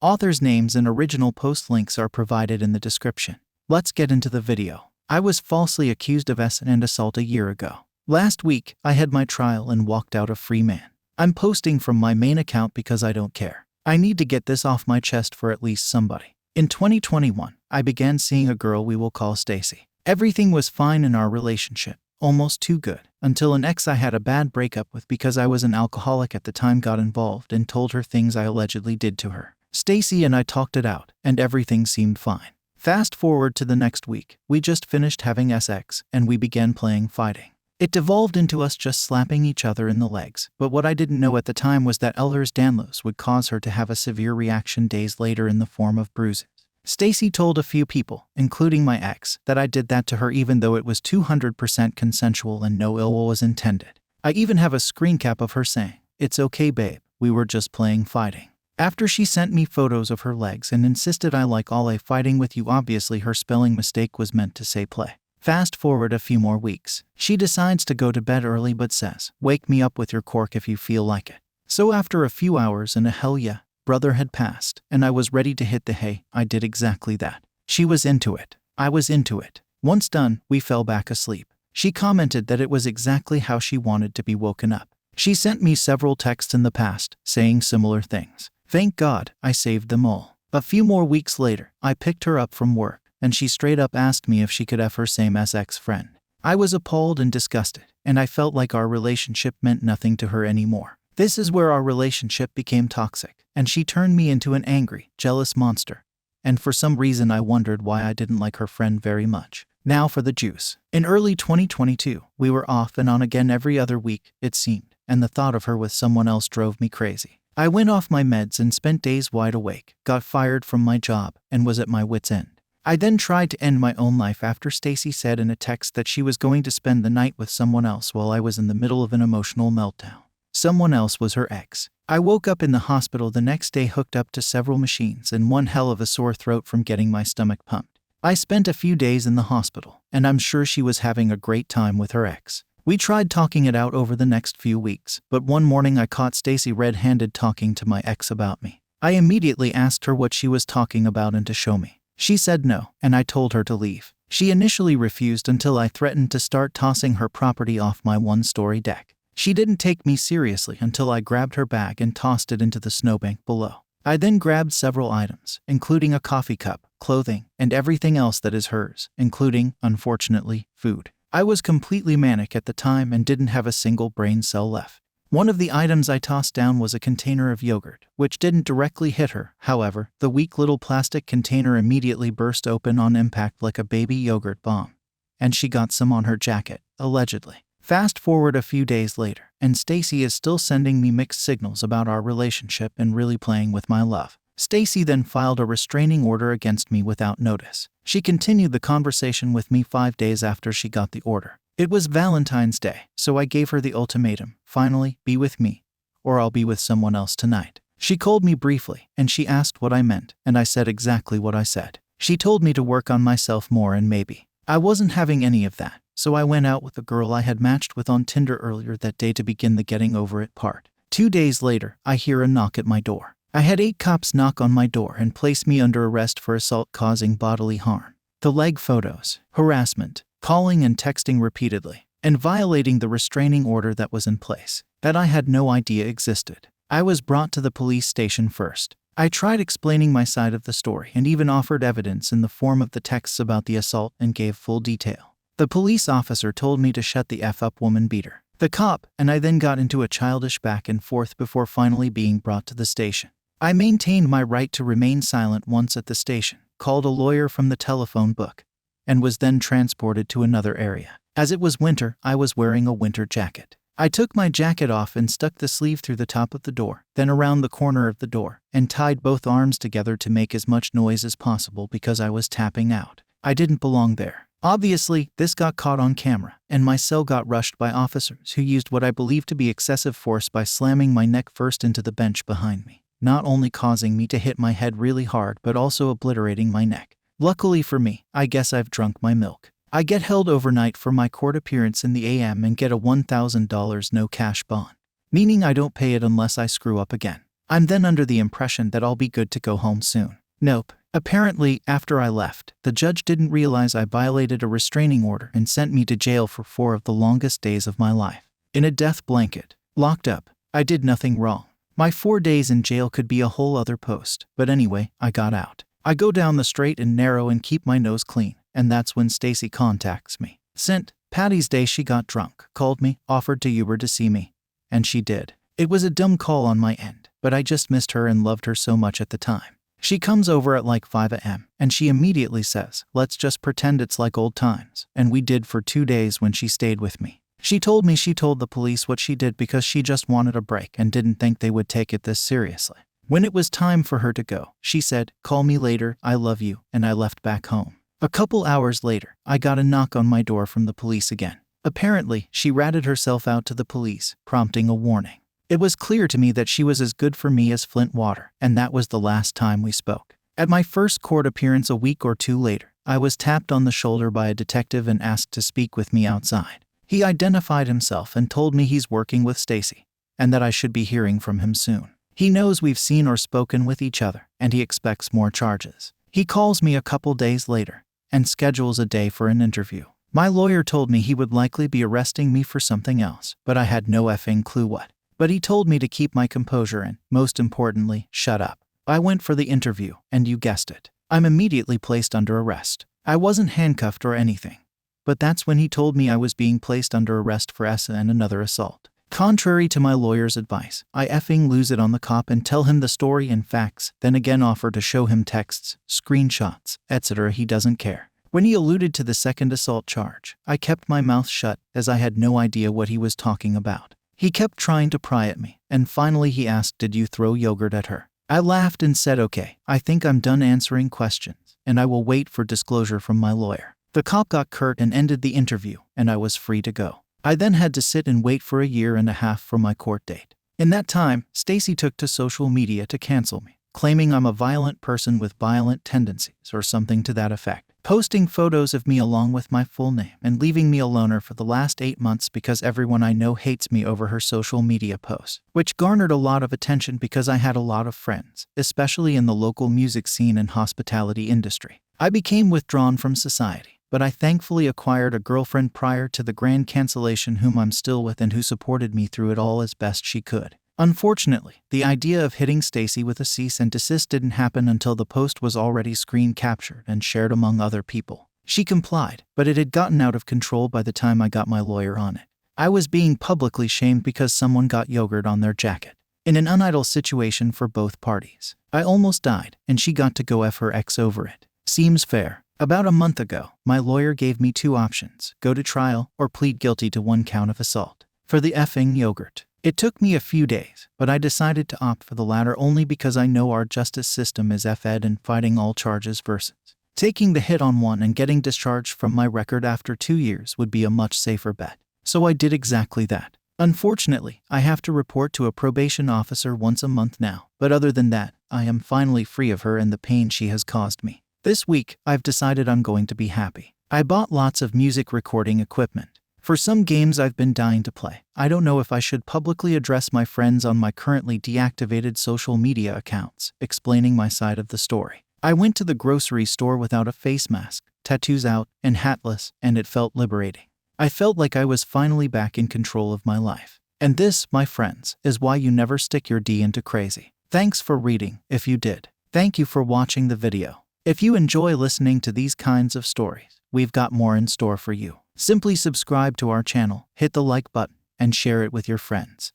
Authors' names and original post links are provided in the description. Let's get into the video. I was falsely accused of and assault a year ago. Last week, I had my trial and walked out a free man. I'm posting from my main account because I don't care. I need to get this off my chest for at least somebody. In 2021, I began seeing a girl we will call Stacy. Everything was fine in our relationship, almost too good, until an ex I had a bad breakup with because I was an alcoholic at the time got involved and told her things I allegedly did to her. Stacy and I talked it out, and everything seemed fine. Fast forward to the next week, we just finished having sex, and we began playing fighting. It devolved into us just slapping each other in the legs, but what I didn't know at the time was that Ehlers-Danlos would cause her to have a severe reaction days later in the form of bruises. Stacy told a few people, including my ex, that I did that to her even though it was 200% consensual and no ill will was intended. I even have a screen cap of her saying, "It's okay babe, we were just playing fighting." After she sent me photos of her legs and insisted I like all fighting with you, obviously her spelling mistake was meant to say play. Fast forward a few more weeks. She decides to go to bed early but says, "Wake me up with your cork if you feel like it." So after a few hours and a hell yeah, brother had passed, and I was ready to hit the hay, I did exactly that. She was into it. I was into it. Once done, we fell back asleep. She commented that it was exactly how she wanted to be woken up. She sent me several texts in the past, saying similar things. Thank God, I saved them all. A few more weeks later, I picked her up from work, and she straight up asked me if she could F her same as ex-friend. I was appalled and disgusted, and I felt like our relationship meant nothing to her anymore. This is where our relationship became toxic, and she turned me into an angry, jealous monster. And for some reason I wondered why I didn't like her friend very much. Now for the juice. In early 2022, we were off and on again every other week, it seemed, and the thought of her with someone else drove me crazy. I went off my meds and spent days wide awake, got fired from my job, and was at my wit's end. I then tried to end my own life after Stacy said in a text that she was going to spend the night with someone else while I was in the middle of an emotional meltdown. Someone else was her ex. I woke up in the hospital the next day hooked up to several machines and one hell of a sore throat from getting my stomach pumped. I spent a few days in the hospital, and I'm sure she was having a great time with her ex. We tried talking it out over the next few weeks, but one morning I caught Stacy red-handed talking to my ex about me. I immediately asked her what she was talking about and to show me. She said no, and I told her to leave. She initially refused until I threatened to start tossing her property off my one-story deck. She didn't take me seriously until I grabbed her bag and tossed it into the snowbank below. I then grabbed several items, including a coffee cup, clothing, and everything else that is hers, including, unfortunately, food. I was completely manic at the time and didn't have a single brain cell left. One of the items I tossed down was a container of yogurt, which didn't directly hit her. However, the weak little plastic container immediately burst open on impact like a baby yogurt bomb. And she got some on her jacket, allegedly. Fast forward a few days later, and Stacy is still sending me mixed signals about our relationship and really playing with my love. Stacy then filed a restraining order against me without notice. She continued the conversation with me 5 days after she got the order. It was Valentine's Day, so I gave her the ultimatum, finally, be with me, or I'll be with someone else tonight. She called me briefly, and she asked what I meant, and I said exactly what I said. She told me to work on myself more and maybe. I wasn't having any of that, so I went out with the girl I had matched with on Tinder earlier that day to begin the getting over it part. 2 days later, I hear a knock at my door. I had 8 cops knock on my door and place me under arrest for assault causing bodily harm. The leg photos, harassment, calling and texting repeatedly, and violating the restraining order that was in place, that I had no idea existed. I was brought to the police station first. I tried explaining my side of the story and even offered evidence in the form of the texts about the assault and gave full detail. The police officer told me to shut the F up woman beater. The cop and I then got into a childish back and forth before finally being brought to the station. I maintained my right to remain silent once at the station, called a lawyer from the telephone book, and was then transported to another area. As it was winter, I was wearing a winter jacket. I took my jacket off and stuck the sleeve through the top of the door, then around the corner of the door, and tied both arms together to make as much noise as possible because I was tapping out. I didn't belong there. Obviously, this got caught on camera, and my cell got rushed by officers who used what I believe to be excessive force by slamming my neck first into the bench behind me, not only causing me to hit my head really hard but also obliterating my neck. Luckily for me, I guess I've drunk my milk. I get held overnight for my court appearance in the AM and get a $1,000 no cash bond, meaning I don't pay it unless I screw up again. I'm then under the impression that I'll be good to go home soon. Nope. Apparently, after I left, the judge didn't realize I violated a restraining order and sent me to jail for 4 of the longest days of my life. In a death blanket. Locked up. I did nothing wrong. My 4 days in jail could be a whole other post, but anyway, I got out. I go down the straight and narrow and keep my nose clean, and that's when Stacy contacts me. Sent Patty's Day she got drunk, called me, offered to Uber to see me. And she did. It was a dumb call on my end, but I just missed her and loved her so much at the time. She comes over at like 5 a.m. and she immediately says, let's just pretend it's like old times, and we did for 2 days when she stayed with me. She told me she told the police what she did because she just wanted a break and didn't think they would take it this seriously. When it was time for her to go, she said, call me later, I love you, and I left back home. A couple hours later, I got a knock on my door from the police again. Apparently, she ratted herself out to the police, prompting a warning. It was clear to me that she was as good for me as Flint water, and that was the last time we spoke. At my first court appearance a week or 2 later, I was tapped on the shoulder by a detective and asked to speak with me outside. He identified himself and told me he's working with Stacy, and that I should be hearing from him soon. He knows we've seen or spoken with each other, and he expects more charges. He calls me a couple days later and schedules a day for an interview. My lawyer told me he would likely be arresting me for something else, but I had no effing clue what. But he told me to keep my composure and, most importantly, shut up. I went for the interview, and you guessed it. I'm immediately placed under arrest. I wasn't handcuffed or anything. But that's when he told me I was being placed under arrest for Essa and another assault. Contrary to my lawyer's advice, I effing lose it on the cop and tell him the story and facts, then again offer to show him texts, screenshots, etc. He doesn't care. When he alluded to the second assault charge, I kept my mouth shut as I had no idea what he was talking about. He kept trying to pry at me, and finally he asked, did you throw yogurt at her? I laughed and said, okay, I think I'm done answering questions, and I will wait for disclosure from my lawyer. The cop got curt and ended the interview, and I was free to go. I then had to sit and wait for 1.5 years for my court date. In that time, Stacy took to social media to cancel me, claiming I'm a violent person with violent tendencies or something to that effect, posting photos of me along with my full name and leaving me a loner for the last 8 months because everyone I know hates me over her social media posts, which garnered a lot of attention because I had a lot of friends, especially in the local music scene and hospitality industry. I became withdrawn from society, but I thankfully acquired a girlfriend prior to the grand cancellation whom I'm still with and who supported me through it all as best she could. Unfortunately, the idea of hitting Stacy with a cease and desist didn't happen until the post was already screen captured and shared among other people. She complied, but it had gotten out of control by the time I got my lawyer on it. I was being publicly shamed because someone got yogurt on their jacket. In an unidle situation for both parties. I almost died, and she got to go F her ex over it. Seems fair. About a month ago, my lawyer gave me 2 options, go to trial or plead guilty to 1 count of assault. For the effing yogurt. It took me a few days, but I decided to opt for the latter only because I know our justice system is F-ed and fighting all charges versus taking the hit on one and getting discharged from my record after 2 years would be a much safer bet. So I did exactly that. Unfortunately, I have to report to a probation officer once a month now, but other than that, I am finally free of her and the pain she has caused me. This week, I've decided I'm going to be happy. I bought lots of music recording equipment. For some games I've been dying to play, I don't know if I should publicly address my friends on my currently deactivated social media accounts, explaining my side of the story. I went to the grocery store without a face mask, tattoos out, and hatless, and it felt liberating. I felt like I was finally back in control of my life. And this, my friends, is why you never stick your D into crazy. Thanks for reading, if you did. Thank you for watching the video. If you enjoy listening to these kinds of stories, we've got more in store for you. Simply subscribe to our channel, hit the like button, and share it with your friends.